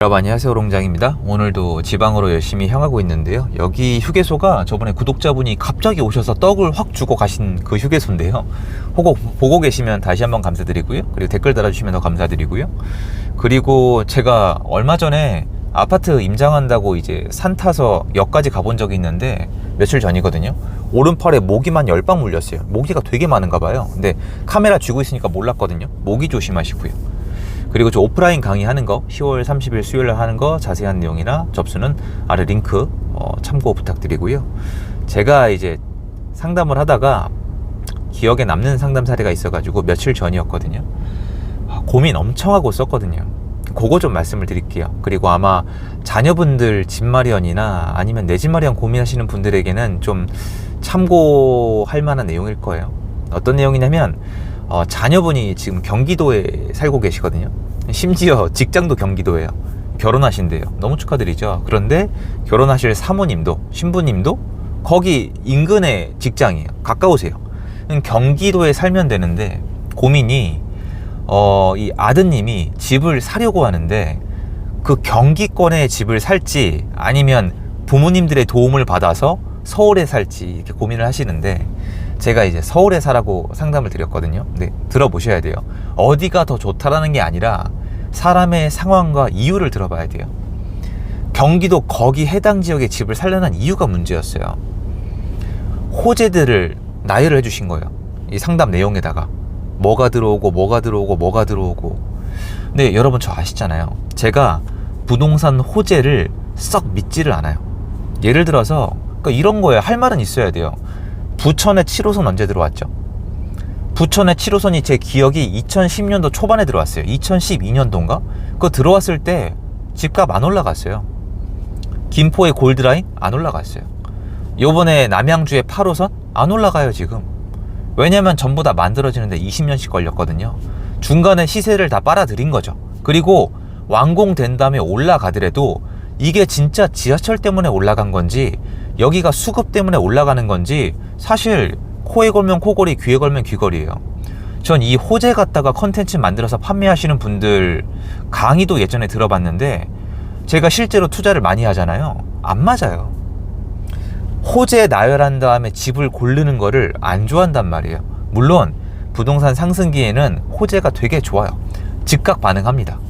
여러분 안녕하세요, 롱장입니다. 오늘도 지방으로 열심히 향하고 있는데요, 여기 휴게소가 저번에 구독자분이 갑자기 오셔서 떡을 확 주고 가신 그 휴게소인데요, 혹 보고 계시면 다시 한번 감사드리고요, 그리고 댓글 달아주시면 더 감사드리고요. 그리고 제가 얼마 전에 아파트 임장한다고 이제 산 타서 역까지 가본 적이 있는데 며칠 전이거든요. 오른팔에 모기만 10방 물렸어요. 모기가 되게 많은가 봐요. 근데 카메라 쥐고 있으니까 몰랐거든요. 모기 조심하시고요. 그리고 저 오프라인 강의하는 거 10월 30일 수요일날 하는 거 자세한 내용이나 접수는 아래 링크 참고 부탁드리고요. 제가 이제 상담을 하다가 기억에 남는 상담 사례가 있어가지고 며칠 전이었거든요. 고민 엄청 하고 썼거든요. 그거 좀 말씀을 드릴게요. 그리고 아마 자녀분들 집 마련이나 아니면 내 집 마련 고민하시는 분들에게는 좀 참고할 만한 내용일 거예요. 어떤 내용이냐면 자녀분이 지금 경기도에 살고 계시거든요. 심지어 직장도 경기도예요. 결혼하신대요. 너무 축하드리죠. 그런데 결혼하실 사모님도 신부님도 거기 인근의 직장이에요. 가까우세요. 경기도에 살면 되는데 고민이 이 아드님이 집을 사려고 하는데 그 경기권의 집을 살지 아니면 부모님들의 도움을 받아서 서울에 살지 이렇게 고민을 하시는데, 제가 이제 서울에 사라고 상담을 드렸거든요. 근데 들어보셔야 돼요. 어디가 더 좋다라는 게 아니라 사람의 상황과 이유를 들어봐야 돼요. 경기도 거기 해당 지역에 집을 살려는 이유가 문제였어요. 호재들을 나열을 해주신 거예요. 이 상담 내용에다가 뭐가 들어오고. 근데 여러분 저 아시잖아요. 제가 부동산 호재를 썩 믿지를 않아요. 예를 들어서 그러니까 이런 거예요. 할 말은 있어야 돼요. 부천의 7호선 언제 들어왔죠? 부천의 7호선이 제 기억이 2010년도 초반에 들어왔어요. 2012년도인가? 그거 들어왔을 때 집값 안 올라갔어요. 김포의 골드라인 안 올라갔어요. 요번에 남양주의 8호선 안 올라가요 지금. 왜냐면 전부 다 만들어지는데 20년씩 걸렸거든요. 중간에 시세를 다 빨아들인 거죠. 그리고 완공된 다음에 올라가더라도 이게 진짜 지하철 때문에 올라간 건지 여기가 수급 때문에 올라가는 건지 사실 코에 걸면 코걸이, 귀에 걸면 귀걸이에요. 전 이 호재 갖다가 컨텐츠 만들어서 판매하시는 분들 강의도 예전에 들어봤는데 제가 실제로 투자를 많이 하잖아요. 안 맞아요. 호재 나열한 다음에 집을 고르는 거를 안 좋아한단 말이에요. 물론 부동산 상승기에는 호재가 되게 좋아요. 즉각 반응합니다.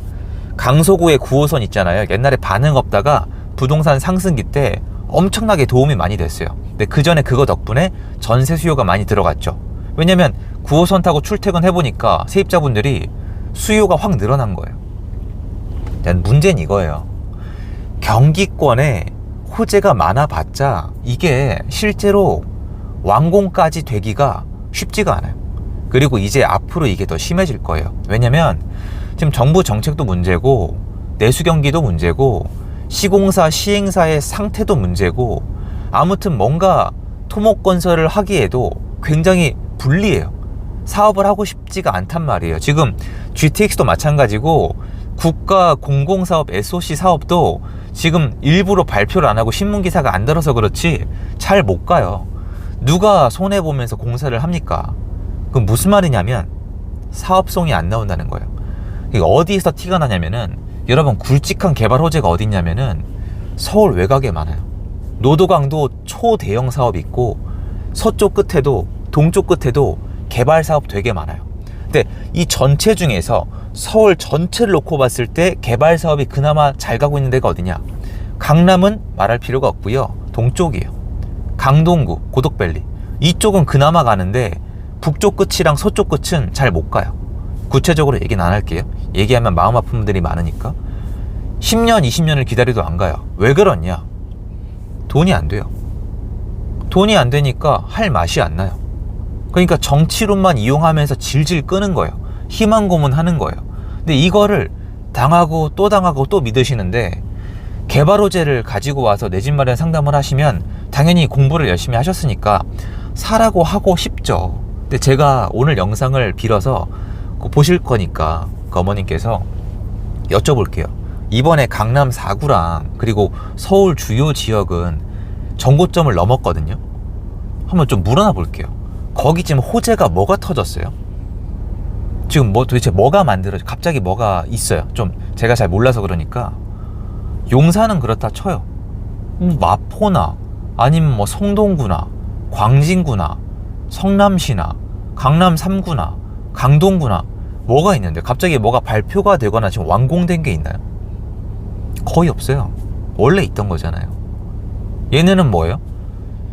강서구의 9호선 있잖아요. 옛날에 반응 없다가 부동산 상승기 때 엄청나게 도움이 많이 됐어요. 근데 그 전에 그거 덕분에 전세 수요가 많이 들어갔죠. 왜냐면 9호선 타고 출퇴근 해보니까 세입자분들이 수요가 확 늘어난 거예요. 문제는 이거예요. 경기권에 호재가 많아봤자 이게 실제로 완공까지 되기가 쉽지가 않아요. 그리고 이제 앞으로 이게 더 심해질 거예요. 왜냐면 지금 정부 정책도 문제고 내수 경기도 문제고 시공사 시행사의 상태도 문제고, 아무튼 뭔가 토목건설을 하기에도 굉장히 불리해요. 사업을 하고 싶지가 않단 말이에요. 지금 GTX도 마찬가지고 국가 공공사업 SOC 사업도 지금 일부러 발표를 안 하고 신문기사가 안 들어서 그렇지 잘 못 가요. 누가 손해보면서 공사를 합니까? 그럼 무슨 말이냐면 사업성이 안 나온다는 거예요. 어디에서 티가 나냐면은, 여러분 굵직한 개발 호재가 어디 있냐면은 서울 외곽에 많아요. 노도강도 초대형 사업 있고 서쪽 끝에도 동쪽 끝에도 개발 사업 되게 많아요. 근데 이 전체 중에서 서울 전체를 놓고 봤을 때 개발 사업이 그나마 잘 가고 있는 데가 어디냐? 강남은 말할 필요가 없고요. 동쪽이에요. 강동구, 고덕밸리 이쪽은 그나마 가는데 북쪽 끝이랑 서쪽 끝은 잘 못 가요. 구체적으로 얘기는 안 할게요. 얘기하면 마음 아픈 분들이 많으니까. 10년, 20년을 기다려도 안 가요. 왜 그러냐? 돈이 안 돼요. 돈이 안 되니까 할 맛이 안 나요. 그러니까 정치론만 이용하면서 질질 끄는 거예요. 희망 고문하는 거예요. 근데 이거를 당하고 또 믿으시는데, 개발 호재를 가지고 와서 내 집 마련 상담을 하시면 당연히 공부를 열심히 하셨으니까 사라고 하고 싶죠. 근데 제가 오늘 영상을 빌어서 보실 거니까 그 어머님께서 여쭤볼게요. 이번에 강남 4구랑 그리고 서울 주요 지역은 정고점을 넘었거든요. 한번 좀 물어나 볼게요. 거기 지금 호재가 뭐가 터졌어요? 지금 뭐 도대체 뭐가 만들어져? 갑자기 뭐가 있어요? 좀 제가 잘 몰라서 그러니까 용산은 그렇다 쳐요. 마포나 아니면 뭐 성동구나 광진구나 성남시나 강남 3구나 강동구나 뭐가 있는데 갑자기 뭐가 발표가 되거나 지금 완공된 게 있나요? 거의 없어요. 원래 있던 거잖아요. 얘네는 뭐예요?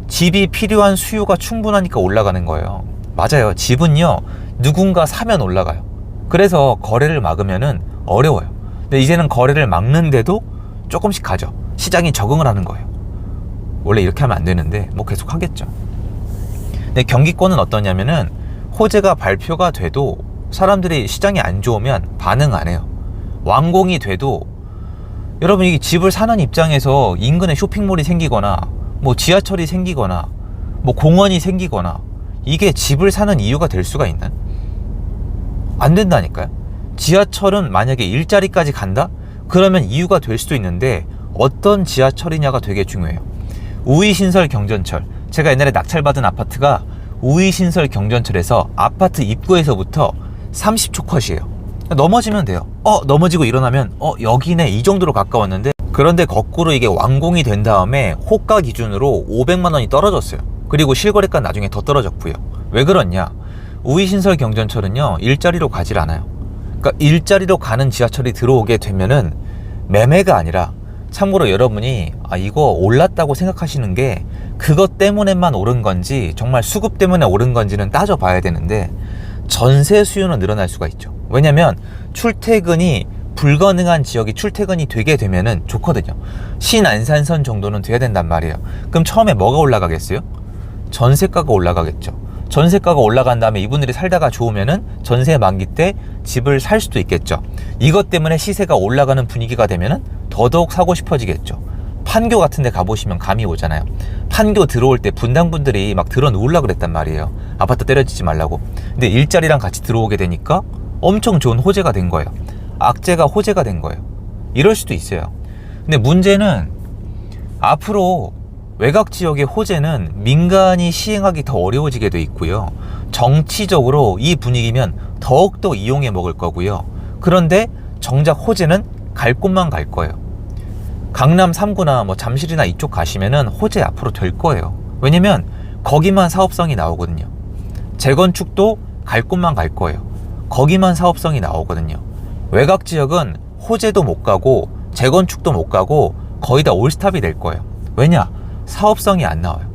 집이 필요한 수요가 충분하니까 올라가는 거예요. 맞아요. 집은요 누군가 사면 올라가요. 그래서 거래를 막으면은 어려워요. 근데 이제는 거래를 막는데도 조금씩 가죠. 시장이 적응을 하는 거예요. 원래 이렇게 하면 안 되는데 뭐 계속 하겠죠. 근데 경기권은 어떠냐면은 호재가 발표가 돼도 사람들이 시장이 안 좋으면 반응 안 해요. 완공이 돼도 여러분 이 집을 사는 입장에서 인근에 쇼핑몰이 생기거나 뭐 지하철이 생기거나 뭐 공원이 생기거나 이게 집을 사는 이유가 될 수가 있나요? 안 된다니까요. 지하철은 만약에 일자리까지 간다? 그러면 이유가 될 수도 있는데 어떤 지하철이냐가 되게 중요해요. 우이신설 경전철, 제가 옛날에 낙찰받은 아파트가 우이신설 경전철에서 아파트 입구에서부터 30초 컷이에요. 넘어지면 돼요. 넘어지고 일어나면 여기네, 이 정도로 가까웠는데, 그런데 거꾸로 이게 완공이 된 다음에 호가 기준으로 500만 원이 떨어졌어요. 그리고 실거래가 나중에 더 떨어졌고요. 왜 그렇냐? 우이신설 경전철은요 일자리로 가질 않아요. 그러니까 일자리로 가는 지하철이 들어오게 되면은 매매가 아니라, 참고로 여러분이 이거 올랐다고 생각하시는 게 그것 때문에만 오른 건지 정말 수급 때문에 오른 건지는 따져봐야 되는데, 전세 수요는 늘어날 수가 있죠. 왜냐면 출퇴근이 불가능한 지역이 출퇴근이 되게 되면은 좋거든요. 신안산선 정도는 돼야 된단 말이에요. 그럼 처음에 뭐가 올라가겠어요? 전세가가 올라가겠죠. 전세가가 올라간 다음에 이분들이 살다가 좋으면은 전세 만기 때 집을 살 수도 있겠죠. 이것 때문에 시세가 올라가는 분위기가 되면은 더더욱 사고 싶어지겠죠. 판교 같은 데 가보시면 감이 오잖아요. 판교 들어올 때 분당분들이 막 들어 누우려고 그랬단 말이에요. 아파트 때려치지 말라고. 근데 일자리랑 같이 들어오게 되니까 엄청 좋은 호재가 된 거예요. 악재가 호재가 된 거예요. 이럴 수도 있어요. 근데 문제는 앞으로 외곽 지역의 호재는 민간이 시행하기 더 어려워지게 돼 있고요. 정치적으로 이 분위기면 더욱더 이용해 먹을 거고요. 그런데 정작 호재는 갈 곳만 갈 거예요. 강남 3구나 뭐 잠실이나 이쪽 가시면은 호재 앞으로 될 거예요. 왜냐면 거기만 사업성이 나오거든요. 재건축도 갈 곳만 갈 거예요. 거기만 사업성이 나오거든요. 외곽 지역은 호재도 못 가고 재건축도 못 가고 거의 다 올스탑이 될 거예요. 왜냐? 사업성이 안 나와요.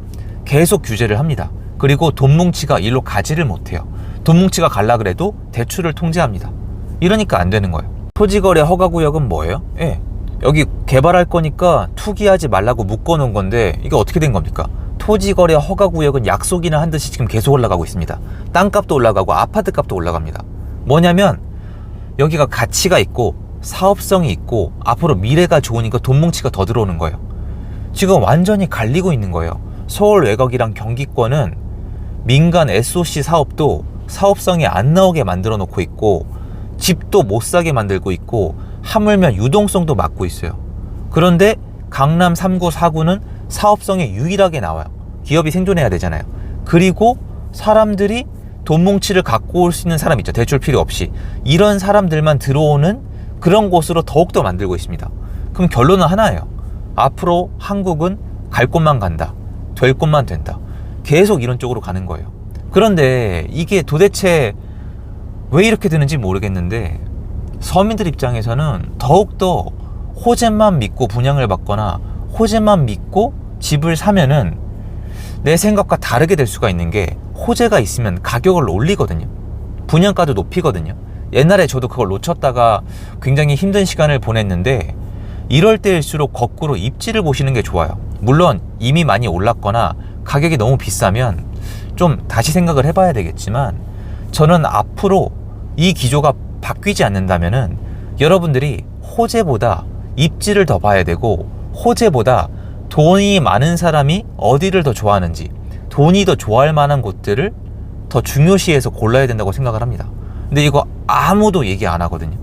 계속 규제를 합니다. 그리고 돈 뭉치가 일로 가지를 못해요. 돈 뭉치가 갈라 그래도 대출을 통제합니다. 이러니까 안 되는 거예요. 토지거래 허가구역은 뭐예요? 여기 개발할 거니까 투기하지 말라고 묶어놓은 건데 이게 어떻게 된 겁니까? 토지거래 허가구역은 약속이나 한 듯이 지금 계속 올라가고 있습니다. 땅값도 올라가고 아파트값도 올라갑니다. 뭐냐면 여기가 가치가 있고 사업성이 있고 앞으로 미래가 좋으니까 돈 뭉치가 더 들어오는 거예요. 지금 완전히 갈리고 있는 거예요. 서울 외곽이랑 경기권은 민간 SOC 사업도 사업성이 안 나오게 만들어 놓고 있고 집도 못 사게 만들고 있고 하물며 유동성도 막고 있어요. 그런데 강남 3구, 4구는 사업성이 유일하게 나와요. 기업이 생존해야 되잖아요. 그리고 사람들이 돈 뭉치를 갖고 올 수 있는 사람 있죠. 대출 필요 없이. 이런 사람들만 들어오는 그런 곳으로 더욱더 만들고 있습니다. 그럼 결론은 하나예요. 앞으로 한국은 갈 곳만 간다. 될 곳만 된다. 계속 이런 쪽으로 가는 거예요. 그런데 이게 도대체 왜 이렇게 되는지 모르겠는데 서민들 입장에서는 더욱더 호재만 믿고 분양을 받거나 호재만 믿고 집을 사면은 내 생각과 다르게 될 수가 있는 게, 호재가 있으면 가격을 올리거든요. 분양가도 높이거든요. 옛날에 저도 그걸 놓쳤다가 굉장히 힘든 시간을 보냈는데, 이럴 때일수록 거꾸로 입지를 보시는 게 좋아요. 물론 이미 많이 올랐거나 가격이 너무 비싸면 좀 다시 생각을 해봐야 되겠지만, 저는 앞으로 이 기조가 바뀌지 않는다면은 여러분들이 호재보다 입지를 더 봐야 되고, 호재보다 돈이 많은 사람이 어디를 더 좋아하는지, 돈이 더 좋아할 만한 곳들을 더 중요시해서 골라야 된다고 생각을 합니다. 근데 이거 아무도 얘기 안 하거든요.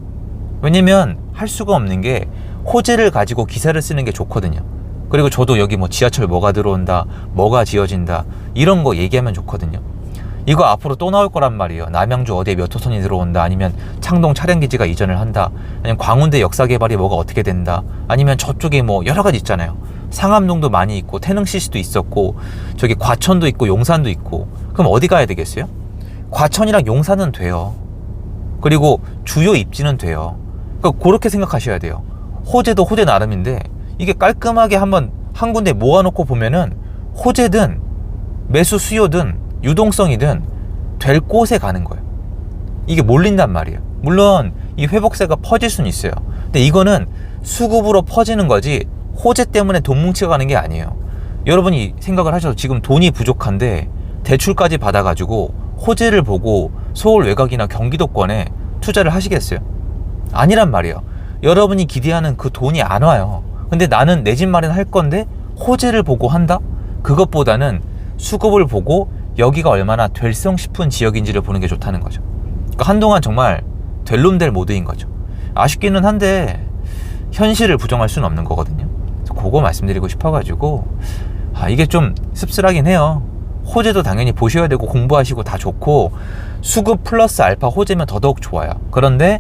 왜냐면 할 수가 없는 게, 호재를 가지고 기사를 쓰는 게 좋거든요. 그리고 저도 여기 뭐 지하철 뭐가 들어온다, 뭐가 지어진다, 이런 거 얘기하면 좋거든요. 이거 앞으로 또 나올 거란 말이에요. 남양주 어디에 몇 호선이 들어온다, 아니면 창동 차량기지가 이전을 한다, 아니면 광운대 역사개발이 뭐가 어떻게 된다, 아니면 저쪽에 뭐 여러 가지 있잖아요. 상암동도 많이 있고 태릉CC도 있었고 저기 과천도 있고 용산도 있고. 그럼 어디 가야 되겠어요? 과천이랑 용산은 돼요. 그리고 주요 입지는 돼요. 그러니까 그렇게 생각하셔야 돼요. 호재도 호재 나름인데 이게 깔끔하게 한번 한 군데 모아놓고 보면은 호재든 매수 수요든 유동성이든 될 곳에 가는 거예요. 이게 몰린단 말이에요. 물론 이 회복세가 퍼질 수는 있어요. 근데 이거는 수급으로 퍼지는 거지 호재 때문에 돈 뭉치가 가는 게 아니에요. 여러분이 생각을 하셔도 지금 돈이 부족한데 대출까지 받아가지고 호재를 보고 서울 외곽이나 경기도권에 투자를 하시겠어요? 아니란 말이에요. 여러분이 기대하는 그 돈이 안 와요. 근데 나는 내 집 마련할 건데 호재를 보고 한다? 그것보다는 수급을 보고 여기가 얼마나 될성 싶은 지역인지를 보는 게 좋다는 거죠. 그러니까 한동안 정말 될 놈 될 모드인 거죠. 아쉽기는 한데 현실을 부정할 수는 없는 거거든요. 그래서 그거 말씀드리고 싶어가지고 이게 좀 씁쓸하긴 해요. 호재도 당연히 보셔야 되고 공부하시고 다 좋고 수급 플러스 알파 호재면 더더욱 좋아요. 그런데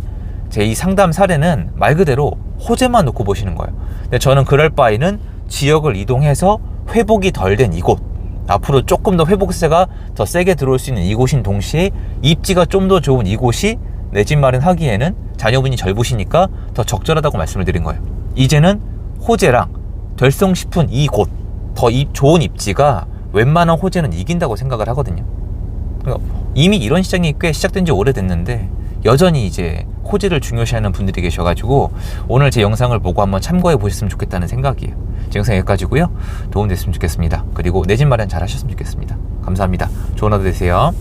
제 이 상담 사례는 말 그대로 호재만 놓고 보시는 거예요. 근데 저는 그럴 바에는 지역을 이동해서 회복이 덜 된 이곳, 앞으로 조금 더 회복세가 더 세게 들어올 수 있는 이곳인 동시에 입지가 좀 더 좋은 이곳이 내 집 마련하기에는 자녀분이 젊으시니까 더 적절하다고 말씀을 드린 거예요. 이제는 호재랑 될성 싶은 이곳, 더 좋은 입지가 웬만한 호재는 이긴다고 생각을 하거든요. 그러니까 이미 이런 시장이 꽤 시작된 지 오래됐는데 여전히 이제 호재를 중요시하는 분들이 계셔가지고 오늘 제 영상을 보고 한번 참고해 보셨으면 좋겠다는 생각이에요. 제 영상 여기까지고요. 도움됐으면 좋겠습니다. 그리고 내 집 마련 잘 하셨으면 좋겠습니다. 감사합니다. 좋은 하루 되세요.